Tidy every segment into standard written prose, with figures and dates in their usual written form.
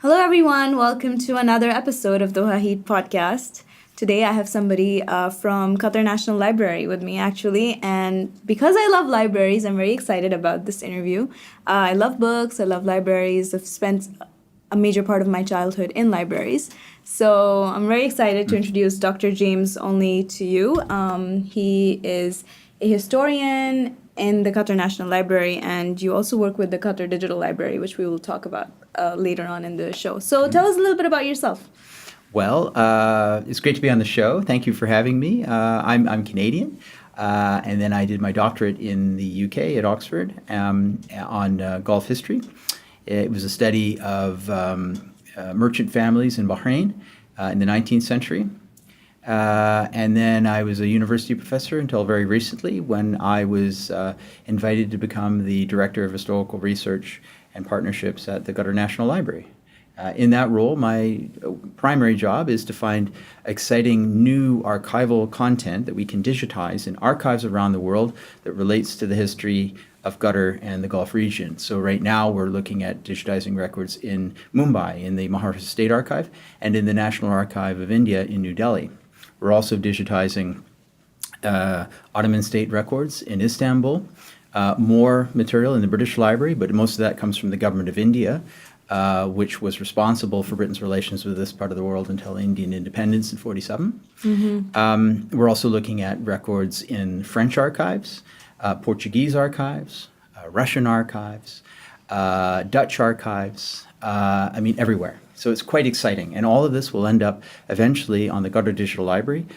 Hello, everyone. Welcome to another episode of Doha Heat podcast. Today, I have somebody from Qatar National Library with me, actually. And because I love libraries, I'm very excited about this interview. I love books, I love libraries. I've spent a major part of my childhood in libraries. So I'm very excited to introduce Dr. James Onley to you. He is a historian in the Qatar National Library, and you also work with the Qatar Digital Library, which we will talk about later on in the show. So tell us a little bit about yourself. Well, it's great to be on the show. Thank you for having me. I'm Canadian, and then I did my doctorate in the UK at Oxford on Gulf history. It was a study of merchant families in Bahrain in the 19th century. And then I was a university professor until very recently when I was invited to become the Director of Historical Research and Partnerships at the Qatar National Library. In that role, my primary job is to find exciting new archival content that we can digitize in archives around the world that relates to the history of Qatar and the Gulf region. So right now we're looking at digitizing records in Mumbai, in the Maharashtra State Archive, and in the National Archive of India in New Delhi. We're also digitizing Ottoman state records in Istanbul, more material in the British Library, but most of that comes from the government of India, which was responsible for Britain's relations with this part of the world until Indian independence in 1947. We're also looking at records in French archives, Portuguese archives, Russian archives, Dutch archives, everywhere. So it's quite exciting. And all of this will end up eventually on the Qatar Digital Library,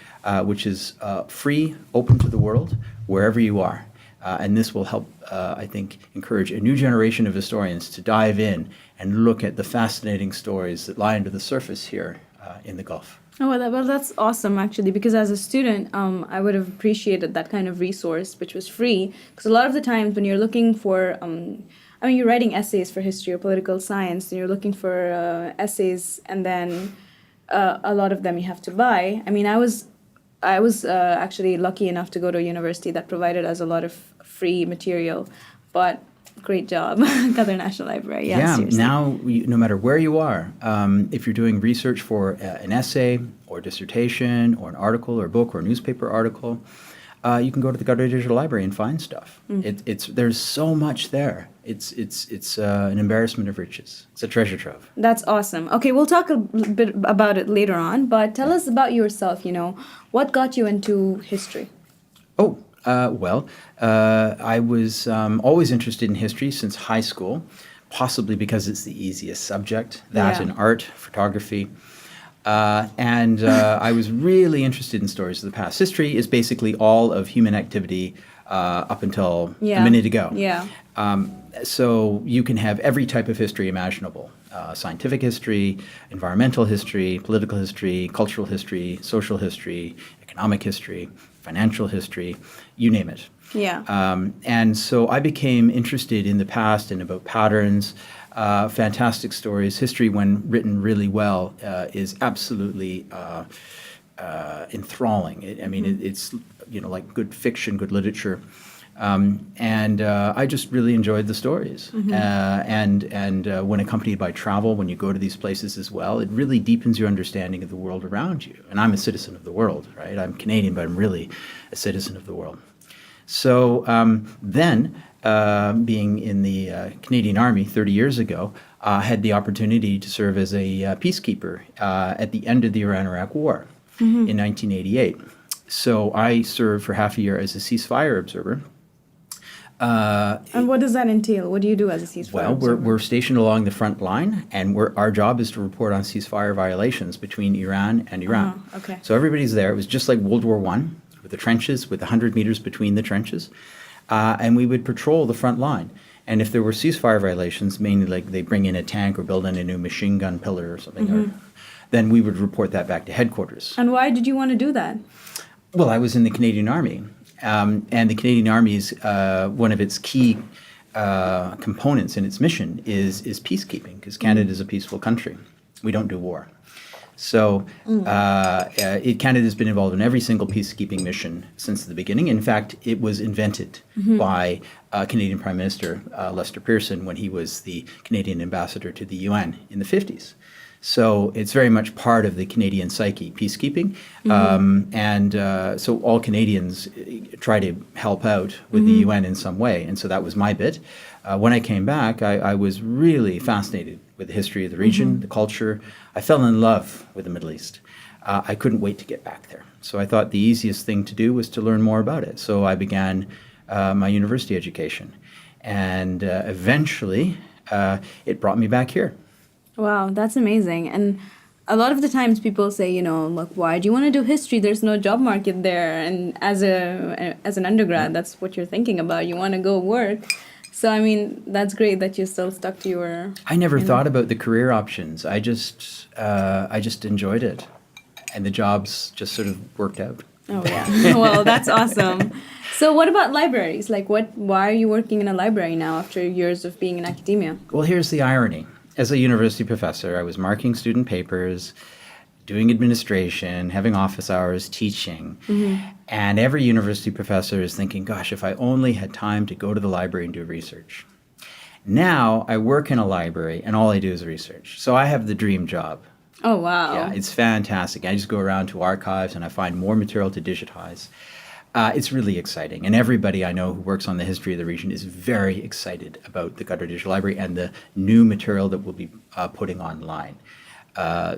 which is free, open to the world, wherever you are. And this will help, I think, encourage a new generation of historians to dive in and look at the fascinating stories that lie under the surface here in the Gulf. Oh, well, that's awesome, actually, because as a student, I would have appreciated that kind of resource, which was free. Because a lot of the times when you're looking for, you're writing essays for history or political science, and you're looking for essays, and then a lot of them you have to buy. I was actually lucky enough to go to a university that provided us a lot of free material, but great job, Qatar National Library. Yeah, seriously. now no matter where you are, if you're doing research for an essay or dissertation or an article or book or newspaper article, you can go to the Qatar Digital Library and find stuff. There's so much there. It's an embarrassment of riches. It's a treasure trove. That's awesome. Okay, we'll talk a bit about it later on, but tell us about yourself, what got you into history? I was always interested in history since high school, possibly because it's the easiest subject, that and art, photography. I was really interested in stories of the past. History is basically all of human activity up until a minute ago. Yeah. So you can have every type of history imaginable. Scientific history, environmental history, political history, cultural history, social history, economic history, financial history, you name it. Yeah. And so I became interested in the past and about patterns, fantastic stories. History, when written really well, is absolutely enthralling. It's like good fiction, good literature. I just really enjoyed the stories. And when accompanied by travel, when you go to these places as well, it really deepens your understanding of the world around you. And I'm a citizen of the world, right? I'm Canadian, but I'm really a citizen of the world. So then, being in the Canadian Army 30 years ago, I had the opportunity to serve as a peacekeeper at the end of the Iran-Iraq War in 1988. So I served for half a year as a ceasefire observer. And what does that entail? What do you do as a ceasefire observer? We're stationed along the front line, and our job is to report on ceasefire violations between Iran and Iran. Okay. So everybody's there. It was just like World War I, with the trenches, with 100 meters between the trenches. And we would patrol the front line. And if there were ceasefire violations, mainly like they bring in a tank or build in a new machine gun pillar or something, then we would report that back to headquarters. And why did you want to do that? Well, I was in the Canadian Army. And the Canadian Army's one of its key components in its mission is peacekeeping, because Canada is a peaceful country. We don't do war. So Canada's been involved in every single peacekeeping mission since the beginning. In fact, it was invented by Canadian Prime Minister Lester Pearson when he was the Canadian ambassador to the UN in the 50s. So it's very much part of the Canadian psyche, peacekeeping. So all Canadians try to help out with the UN in some way. And so that was my bit. When I came back, I was really fascinated with the history of the region, the culture. I fell in love with the Middle East. I couldn't wait to get back there. So I thought the easiest thing to do was to learn more about it. So I began my university education. And eventually, it brought me back here. Wow, that's amazing. And a lot of the times people say, look, why do you want to do history? There's no job market there. And as an undergrad, that's what you're thinking about. You want to go work. So, I mean, that's great that you still stuck to your... I never thought about the career options. I just enjoyed it. And the jobs just sort of worked out. Oh, yeah. Well, that's awesome. So what about libraries? Why are you working in a library now after years of being in academia? Well, here's the irony. As a university professor, I was marking student papers, doing administration, having office hours, teaching. And every university professor is thinking, gosh, if I only had time to go to the library and do research. Now I work in a library and all I do is research. So I have the dream job. Oh, wow. Yeah, it's fantastic. I just go around to archives and I find more material to digitize. It's really exciting. And everybody I know who works on the history of the region is very excited about the Qatar Digital Library and the new material that we'll be putting online.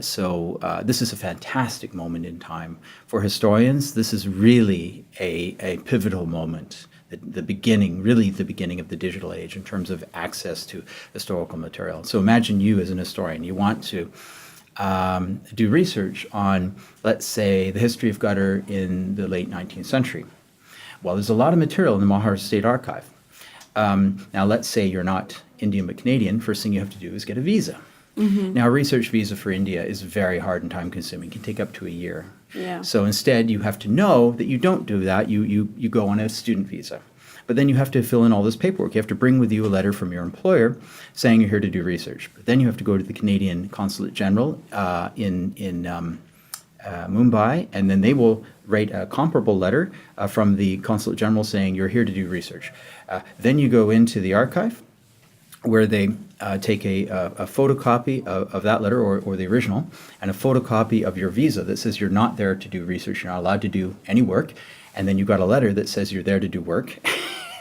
So this is a fantastic moment in time. For historians, this is really a pivotal moment, the beginning of the digital age in terms of access to historical material. So imagine you as an historian, you want to do research on, let's say, the history of Qatar in the late 19th century. Well, there's a lot of material in the Mahar State Archive. Now, let's say you're not Indian but Canadian. First thing you have to do is get a visa. Now, a research visa for India is very hard and time-consuming. It can take up to a year. Yeah. So instead, you have to know that you don't do that. You go on a student visa. But then you have to fill in all this paperwork. You have to bring with you a letter from your employer saying you're here to do research. But then you have to go to the Canadian Consulate General in Mumbai, and then they will write a comparable letter from the Consulate General saying you're here to do research. Then you go into the archive where they take a photocopy of that letter or the original and a photocopy of your visa that says you're not there to do research, you're not allowed to do any work. And then you've got a letter that says you're there to do work.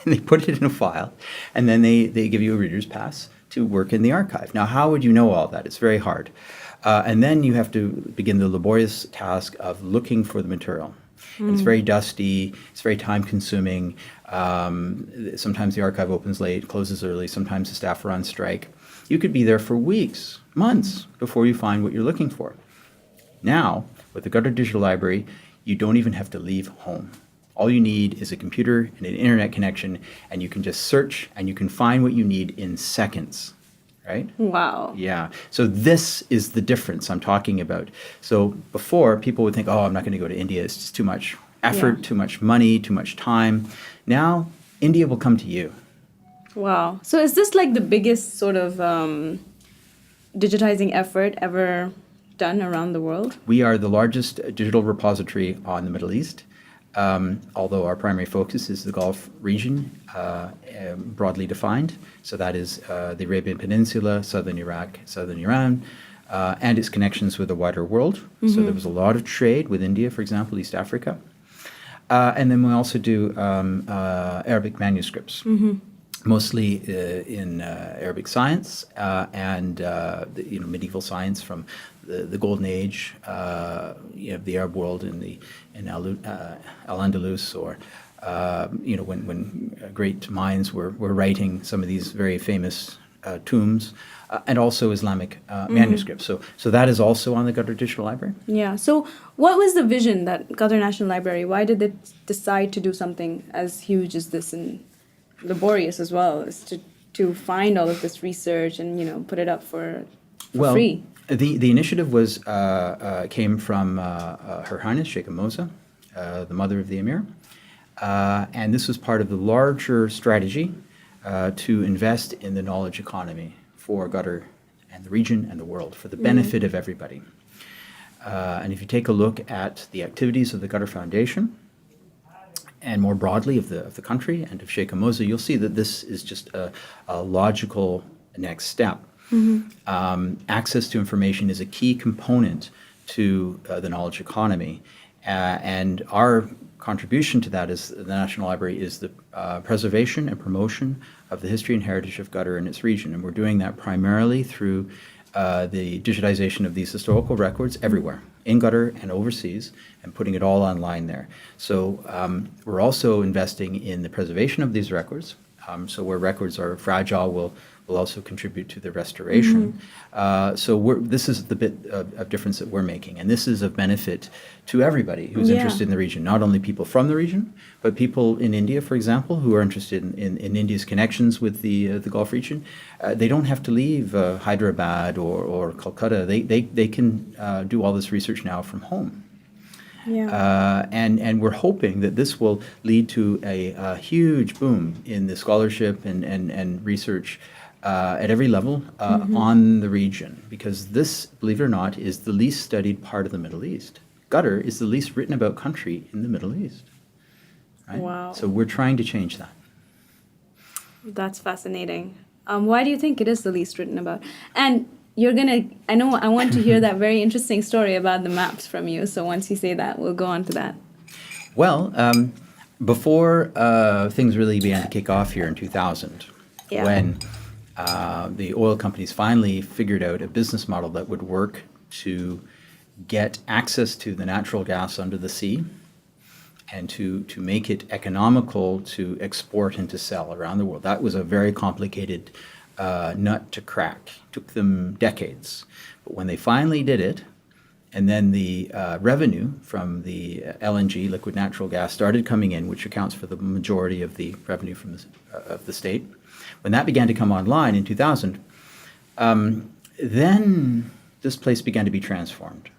And they put it in a file, and then they give you a reader's pass to work in the archive. Now, how would you know all that? It's very hard. And then you have to begin the laborious task of looking for the material. And it's very dusty, it's very time-consuming. Sometimes the archive opens late, closes early, sometimes the staff are on strike. You could be there for weeks, months, before you find what you're looking for. Now, with the Qatar Digital Library, you don't even have to leave home. All you need is a computer and an internet connection, and you can just search and you can find what you need in seconds, right? Wow. Yeah. So this is the difference I'm talking about. So before, people would think, oh, I'm not going to go to India. It's just too much effort, too much money, too much time. Now, India will come to you. Wow. So is this like the biggest sort of digitizing effort ever done around the world? We are the largest digital repository on the Middle East. Although our primary focus is the Gulf region, broadly defined. So that is the Arabian Peninsula, southern Iraq, southern Iran, and its connections with the wider world. So there was a lot of trade with India, for example, East Africa. And then we also do Arabic manuscripts, mostly in Arabic science and medieval science from the Golden Age, the Arab world in Al-Andalus, or when great minds were writing some of these very famous tombs, and also Islamic manuscripts. So that is also on the Qatar Digital Library. Yeah. So what was the vision that Qatar National Library? Why did it decide to do something as huge as this and laborious as well, as to find all of this research and put it up for free? The initiative came from Her Highness Sheikh Moza, the mother of the Emir, and this was part of the larger strategy to invest in the knowledge economy for Qatar and the region and the world for the benefit of everybody. And if you take a look at the activities of the Qatar Foundation, and more broadly of the country and of Sheikh Moza, you'll see that this is just a logical next step. Access to information is a key component to the knowledge economy, and our contribution to that as the National Library is the preservation and promotion of the history and heritage of Qatar and its region, and we're doing that primarily through the digitization of these historical records everywhere, in Qatar and overseas, and putting it all online there. So we're also investing in the preservation of these records. So where records are fragile, we'll also contribute to the restoration. So this is the bit of difference that we're making, and this is of benefit to everybody who's interested in the region, not only people from the region, but people in India, for example, who are interested in India's connections with the Gulf region. They don't have to leave Hyderabad or Calcutta. They can do all this research now from home. And we're hoping that this will lead to a huge boom in the scholarship and research at every level on the region, because this, believe it or not, is the least studied part of the Middle East. Qatar is the least written about country in the Middle East. Right? Wow. So we're trying to change that. That's fascinating. Why do you think it is the least written about? And I want to hear that very interesting story about the maps from you. So once you say that, we'll go on to that. Well, before things really began to kick off here in 2000, when the oil companies finally figured out a business model that would work to get access to the natural gas under the sea and to make it economical to export and to sell around the world. That was a very complicated nut to crack. Took them decades. But when they finally did it, and then the revenue from the LNG, liquid natural gas, started coming in, which accounts for the majority of the revenue from of the state. When that began to come online in 2000, then this place began to be transformed.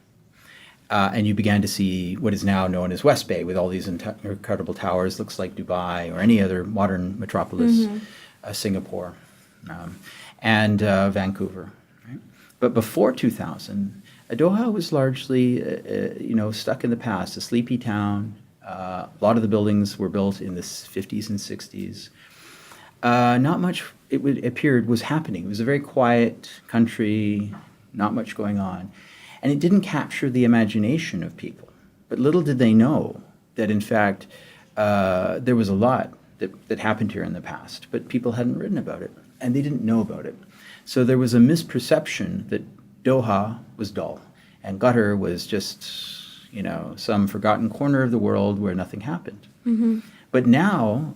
And you began to see what is now known as West Bay, with all these incredible towers. Looks like Dubai or any other modern metropolis, Singapore, and Vancouver. Right? But before 2000, Doha was largely, stuck in the past, a sleepy town. A lot of the buildings were built in the 50s and 60s. Not much, it appeared, was happening. It was a very quiet country, not much going on. And it didn't capture the imagination of people. But little did they know that, in fact, there was a lot that happened here in the past, but people hadn't written about it, and they didn't know about it. So there was a misperception that Doha was dull, and Qatar was just, some forgotten corner of the world where nothing happened. But now,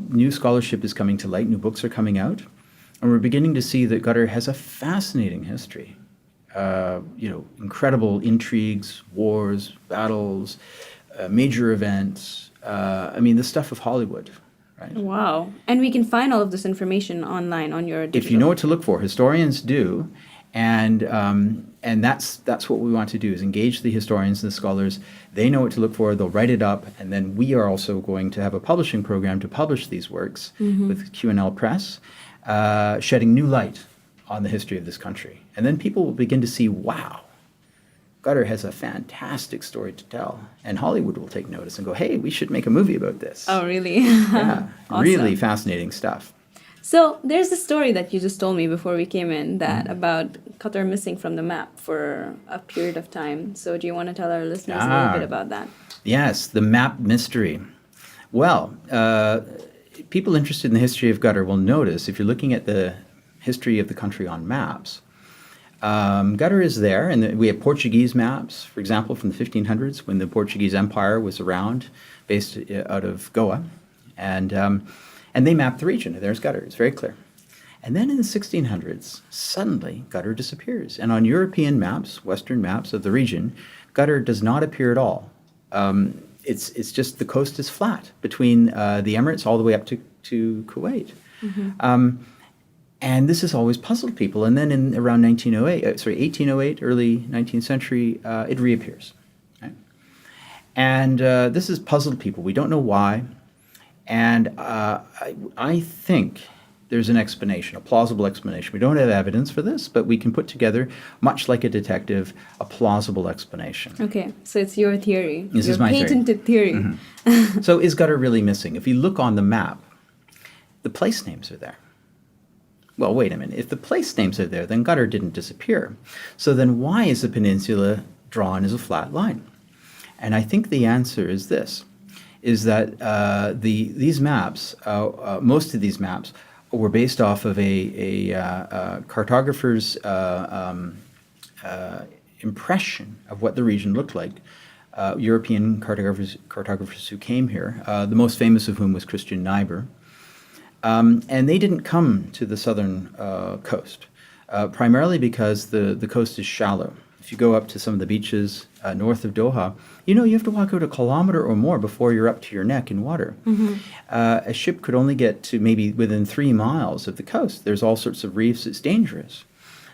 new scholarship is coming to light, new books are coming out, and we're beginning to see that Qatar has a fascinating history. Incredible intrigues, wars, battles, major events. The stuff of Hollywood, right? Wow. And we can find all of this information online on your digital. If you know what to look for, historians do, and that's what we want to do, is engage the historians and the scholars. They know what to look for, they'll write it up, and then we are also going to have a publishing program to publish these works with Q&L Press, shedding new light on the history of this country. And then people will begin to see, wow, Qatar has a fantastic story to tell. And Hollywood will take notice and go, hey, we should make a movie about this. Oh, really? Yeah, Awesome. Really fascinating stuff. So there's a story that you just told me before we came in about Qatar missing from the map for a period of time. So do you want to tell our listeners a little bit about that? Yes, the map mystery. Well, people interested in the history of Qatar will notice, if you're looking at the history of the country on maps, Qatar is there, and we have Portuguese maps, for example, from the 1500s, when the Portuguese Empire was around, based out of Goa, and they mapped the region. There's Qatar, it's very clear. And then in the 1600s, suddenly Qatar disappears, and on European maps, Western maps of the region, Qatar does not appear at all. It's just the coast is flat between the Emirates all the way up to Kuwait. And this has always puzzled people. And then in around 1808, early 19th century, it reappears. Right? And this has puzzled people. We don't know why. And I think there's an explanation, a plausible explanation. We don't have evidence for this, but we can put together, much like a detective, a plausible explanation. Okay, so it's your theory. This your is my theory. patented theory. So is gutter really missing? If you look on the map, the place names are there. Well, wait a minute. If the place names are there, then gutter didn't disappear. So then why is the peninsula drawn as a flat line? And I think the answer is this, is that these maps, most of these maps, were based off of a cartographer's impression of what the region looked like. European cartographers who came here, the most famous of whom was Christian Niebuhr. And they didn't come to the southern coast, primarily because the coast is shallow. If you go up to some of the beaches north of Doha, you have to walk out a kilometer or more before you're up to your neck in water. A ship could only get to maybe within 3 miles of the coast. There's all sorts of reefs. It's dangerous.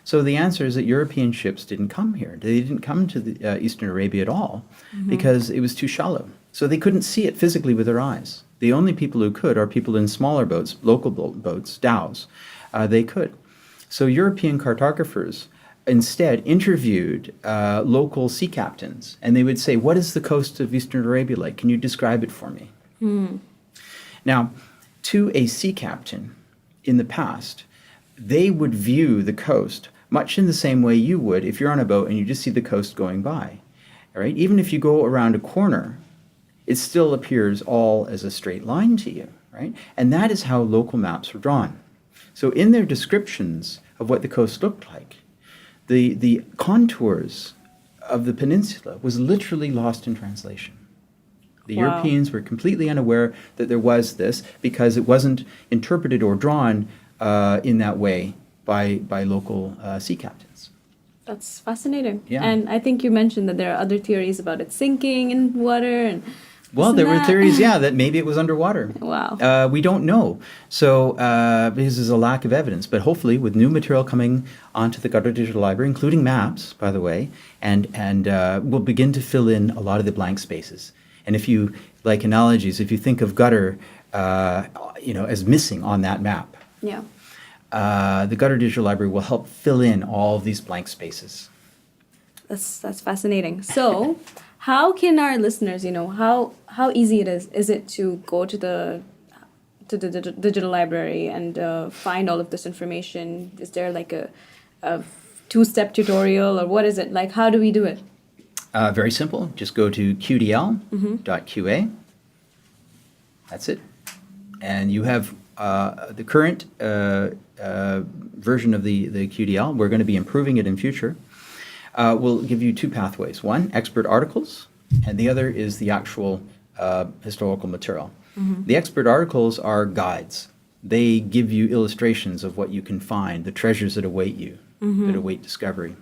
So the answer is that European ships didn't come here. They didn't come to the Eastern Arabia at all because it was too shallow. So they couldn't see it physically with their eyes. The only people who could are people in smaller boats, local boats, dhows. They could. So European cartographers instead interviewed local sea captains, and they would say, what is the coast of Eastern Arabia like? Can you describe it for me? Now, to a sea captain in the past, they would view the coast much in the same way you would if you're on a boat and you just see the coast going by. All right? Even if you go around a corner, it still appears all as a straight line to you, right? And that is how local maps were drawn. So in their descriptions of what the coast looked like, the contours of the peninsula was literally lost in translation. The Europeans were completely unaware that there was this because it wasn't interpreted or drawn in that way by local sea captains. That's fascinating. Yeah. And I think you mentioned that there are other theories about it sinking in water and well, there were theories, that maybe it was underwater. Wow. We don't know. So because there's a lack of evidence. But hopefully with new material coming onto the Qatar Digital Library, including maps, by the way, and we'll begin to fill in a lot of the blank spaces. And if you, like analogies, if you think of gutter, as missing on that map, Yeah. The Qatar Digital Library will help fill in all of these blank spaces. That's fascinating. So, how can our listeners, how easy it is it to go to the digital library and find all of this information? Is there like a 2-step tutorial, or what is it? Like, how do we do it? Very simple. Just go to qdl.qa. That's it. And you have the current version of the QDL. We're going to be improving it in future. We'll give you 2 pathways. One, expert articles, and the other is the actual historical material. The expert articles are guides. They give you illustrations of what you can find, the treasures that await you, that await discovery.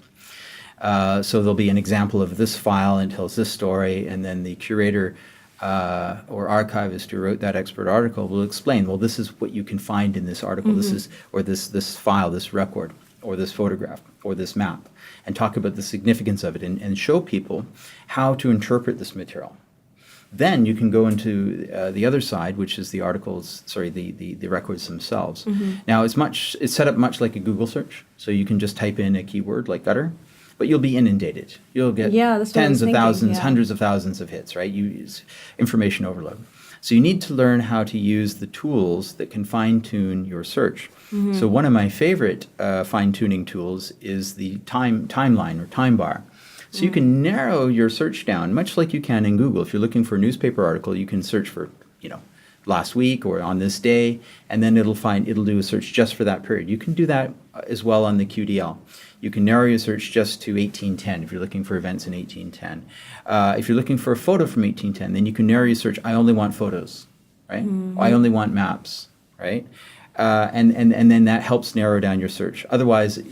So there'll be an example of this file and tells this story, and then the curator or archivist who wrote that expert article will explain, well, this is what you can find in this article, this is, or this file, this record, or this photograph, or this map, and talk about the significance of it and show people how to interpret this material. Then you can go into the other side, which is the articles, the records themselves. Now, it's set up much like a Google search, so you can just type in a keyword like gutter, but you'll be inundated. You'll get tens of thousands, hundreds of thousands of hits, right? You use information overload. So you need to learn how to use the tools that can fine-tune your search. So one of my favorite fine-tuning tools is the timeline or time bar. So you can narrow your search down, much like you can in Google. If you're looking for a newspaper article, you can search for, last week or on this day, and then it'll do a search just for that period. You can do that as well on the QDL. You can narrow your search just to 1810 if you're looking for events in 1810. If you're looking for a photo from 1810, then you can narrow your search. I only want photos, right? I only want maps, right? And then that helps narrow down your search. Otherwise,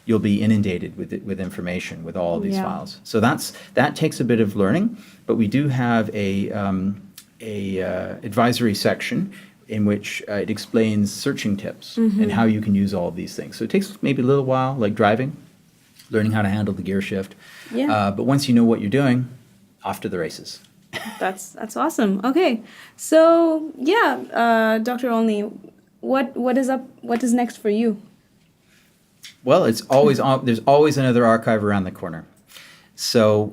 you'll be inundated with information with all of these files. So that takes a bit of learning, but we do have a advisory section in which it explains searching tips and how you can use all of these things. So it takes maybe a little while, like driving, learning how to handle the gear shift. But once you know what you're doing, off to the races. That's awesome. Okay, so Dr. Onley, what is up? What is next for you? Well, it's always there's always another archive around the corner. So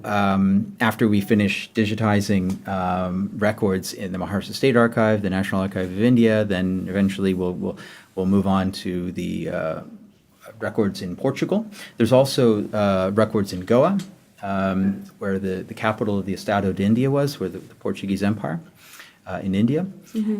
after we finish digitizing records in the Maharashtra State Archive, the National Archive of India, then eventually we'll move on to the records in Portugal. There's also records in Goa, where the capital of the Estado de India was, where the Portuguese Empire in India.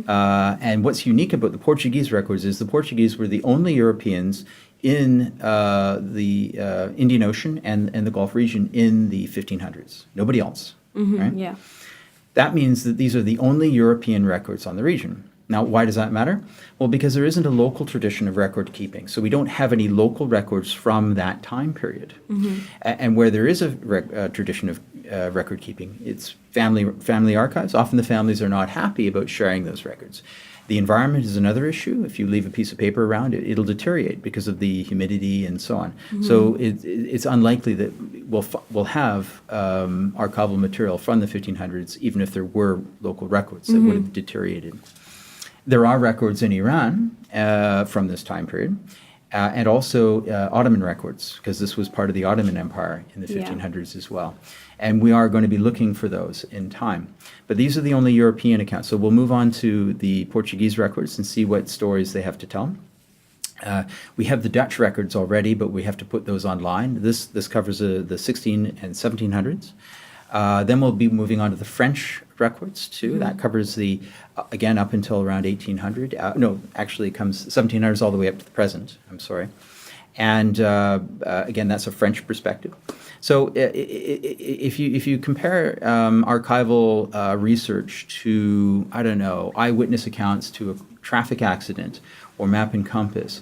And what's unique about the Portuguese records is the Portuguese were the only Europeans in the Indian Ocean and the Gulf region in the 1500s. Nobody else. Right? Yeah. That means that these are the only European records on the region. Now, why does that matter? Well, because there isn't a local tradition of record keeping. So we don't have any local records from that time period. And where there is a tradition of record keeping, it's family archives. Often the families are not happy about sharing those records. The environment is another issue. If you leave a piece of paper around, it'll deteriorate because of the humidity and so on. So it's unlikely that we'll have archival material from the 1500s, even if there were local records that would have deteriorated. There are records in Iran from this time period, and also Ottoman records, because this was part of the Ottoman Empire in the 1500s as well. And we are going to be looking for those in time. But these are the only European accounts. So we'll move on to the Portuguese records and see what stories they have to tell. We have the Dutch records already, but we have to put those online. This covers the 16 and 1700s. Then we'll be moving on to the French records too. That covers again, up until around 1800. No, actually it comes 1700s all the way up to the present. I'm sorry. And again, that's a French perspective. So if you compare archival research to, I don't know, eyewitness accounts to a traffic accident or map and compass,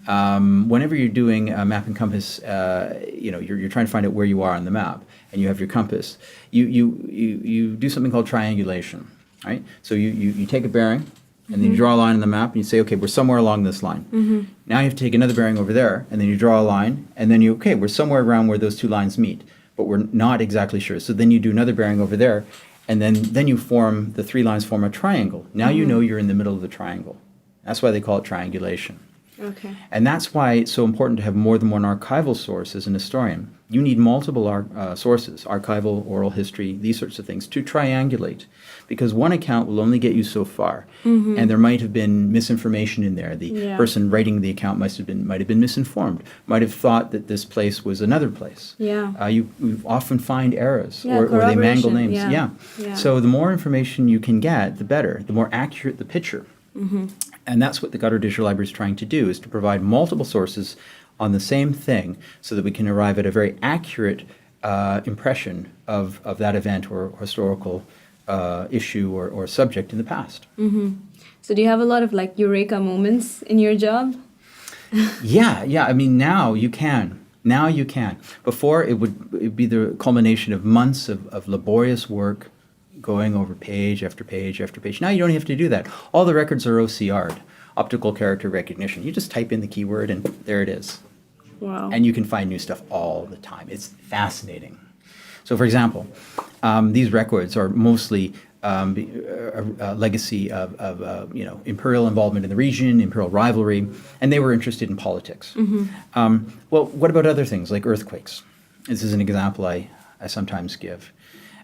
whenever you're doing a map and compass, you're trying to find out where you are on the map, and you have your compass. You do something called triangulation, right? So you take a bearing, and then you draw a line on the map, and you say, okay, we're somewhere along this line. Now you have to take another bearing over there, and then you draw a line, and then we're somewhere around where those two lines meet, but we're not exactly sure. So then you do another bearing over there, and then you form, the three lines form a triangle. Now you know you're in the middle of the triangle. That's why they call it triangulation. Okay. And that's why it's so important to have more than one archival source as an historian. You need multiple sources, archival, oral history, these sorts of things, to triangulate. Because one account will only get you so far. And there might have been misinformation in there. The person writing the account might have been misinformed, might have thought that this place was another place. Yeah. You often find errors, or they mangle names. Yeah. So the more information you can get, the better, the more accurate the picture. And that's what the Qatar Digital Library is trying to do, is to provide multiple sources on the same thing so that we can arrive at a very accurate impression of that event or historical issue or subject in the past. So do you have a lot of like eureka moments in your job? Yeah. I mean, now you can. Before, it'd be the culmination of months of laborious work, going over page after page after page. Now you don't have to do that. All the records are OCR'd, optical character recognition. You just type in the keyword and there it is. Wow. And you can find new stuff all the time. It's fascinating. So for example, these records are mostly a legacy of imperial involvement in the region, imperial rivalry, and they were interested in politics. Well, what about other things like earthquakes? This is an example I sometimes give.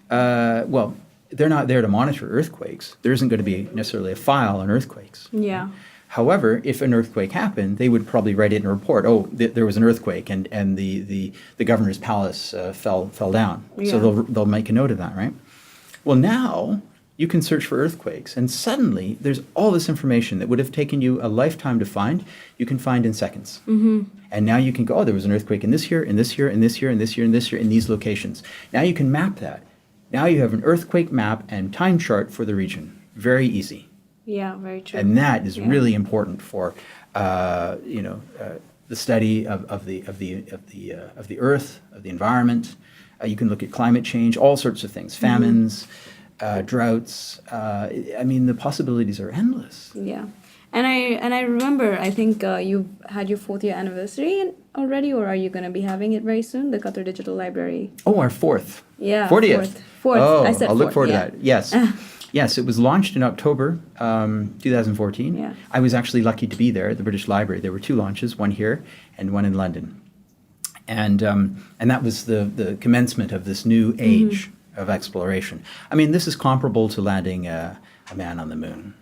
Well, they're not there to monitor earthquakes. There isn't going to be necessarily a file on earthquakes. Yeah. However, if an earthquake happened, they would probably write it in a report. Oh, there was an earthquake, and the governor's palace fell down. Yeah. So they'll make a note of that, right? Well, now you can search for earthquakes, and suddenly there's all this information that would have taken you a lifetime to find. You can find in seconds. And now you can go, oh, there was an earthquake in this year, in this year, in this year, in this year, in this year, in these locations. Now you can map that. Now you have an earthquake map and time chart for the region. Very easy. Yeah, very true. And that is really important for the study of the earth, of the environment. You can look at climate change, all sorts of things, famines, droughts. I mean, the possibilities are endless. Yeah. And I remember, I think you had your 4th year anniversary already, or are you going to be having it very soon, the Qatar Digital Library? Oh, our 4th. Yeah. 40th. Fourth. Oh, I said I'll look forward yeah. to that. Yes. Yes, it was launched in October 2014. Yeah. I was actually lucky to be there at the British Library. There were 2 launches, one here and one in London. And that was the commencement of this new age of exploration. I mean, this is comparable to landing a man on the moon.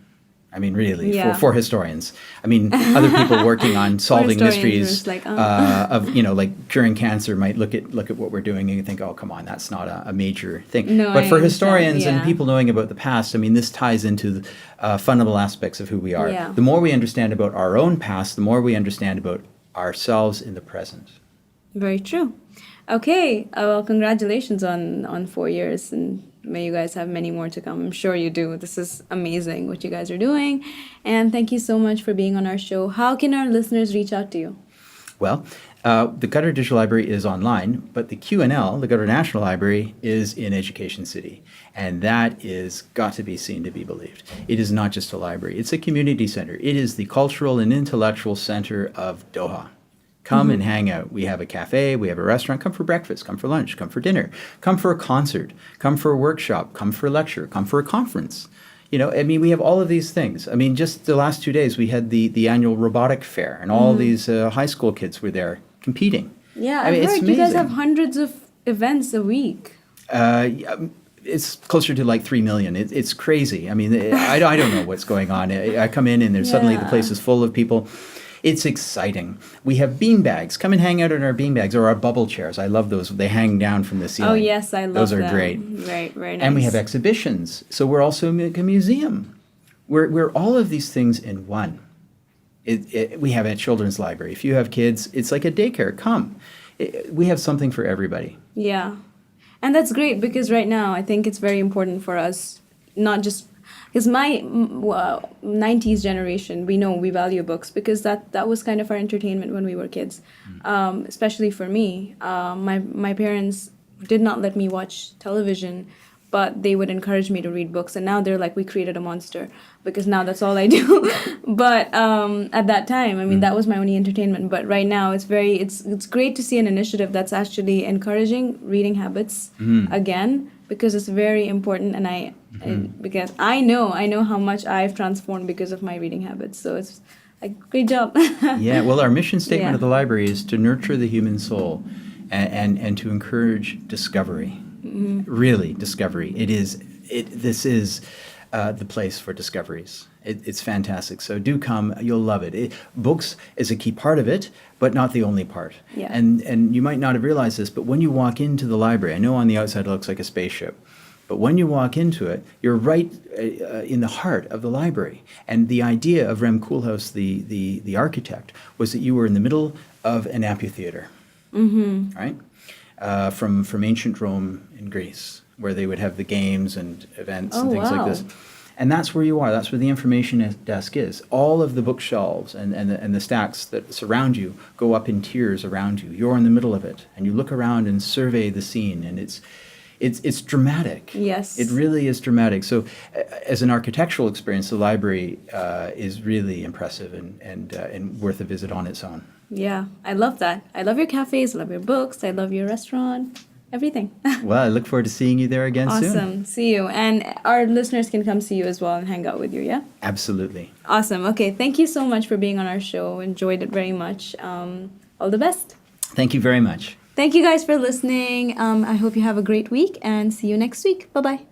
I mean, really, Yeah. for historians. I mean, other people working on solving historians, mysteries it's like, of, like curing cancer might look at what we're doing and you think, oh, come on, that's not a major thing. No, but I for understand, historians and yeah. people knowing about the past, I mean, this ties into the fundamental aspects of who we are. Yeah. The more we understand about our own past, the more we understand about ourselves in the present. Very true. Okay, well, congratulations on 4 years, and may you guys have many more to come. I'm sure you do. This is amazing what you guys are doing, and thank you so much for being on our show. How can our listeners reach out to you? Well, the Qatar Digital Library is online, but the QNL, the Qatar National Library, is in Education City. And that is got to be seen to be believed. It is not just a library. It's a community center. It is the cultural and intellectual center of Doha. Come and hang out. We have a cafe, we have a restaurant. Come for breakfast, come for lunch, come for dinner, come for a concert, come for a workshop, come for a lecture, come for a conference. I mean, we have all of these things. I mean, just the last 2 days, we had the annual robotic fair, and all these high school kids were there competing. Yeah, I mean, I've it's heard you guys amazing. have hundreds of events a week. It's closer to like 3 million. It's crazy. I mean, I don't know what's going on. I come in and there's suddenly the Yeah. place is full of people. It's exciting. We have bean bags. Come and hang out in our bean bags or our bubble chairs. I love those. They hang down from the ceiling. Oh, yes, I love those are them. great. Right, very nice. And we have exhibitions. So we're also a museum. We're all of these things in one. We have a children's library. If you have kids, it's like a daycare. Come. We have something for everybody. Yeah. And that's great because right now I think it's very important for us, not just because my 90s generation, we value books because that was kind of our entertainment when we were kids. Especially for me, my parents did not let me watch television, but they would encourage me to read books. And now they're like, we created a monster because now that's all I do. But at that time, I mean, that was my only entertainment. But right now, it's great to see an initiative that's actually encouraging reading habits again, because it's very important. And because I know how much I've transformed because of my reading habits. So it's like, great job. Yeah, well, our mission statement Yeah. of the library is to nurture the human soul and to encourage discovery. Really, discovery. This is the place for discoveries. It's fantastic. So do come. You'll love it. Books is a key part of it, but not the only part. Yeah. And you might not have realized this, but when you walk into the library, I know on the outside it looks like a spaceship, but when you walk into it, you're right in the heart of the library. And the idea of Rem Koolhaas, the architect, was that you were in the middle of an amphitheater, right? From ancient Rome in Greece, where they would have the games and events and things like this. And that's where you are. That's where the information desk is. All of the bookshelves and the stacks that surround you go up in tiers around you. You're in the middle of it, and you look around and survey the scene, and it's dramatic. Yes. It really is dramatic. So as an architectural experience, the library is really impressive and worth a visit on its own. Yeah, I love that. I love your cafes, I love your books, I love your restaurant, everything. Well, I look forward to seeing you there again soon. Awesome. See you. And our listeners can come see you as well and hang out with you, yeah? Absolutely. Awesome. Okay, thank you so much for being on our show. Enjoyed it very much. All the best. Thank you very much. Thank you guys for listening. I hope you have a great week and see you next week. Bye-bye.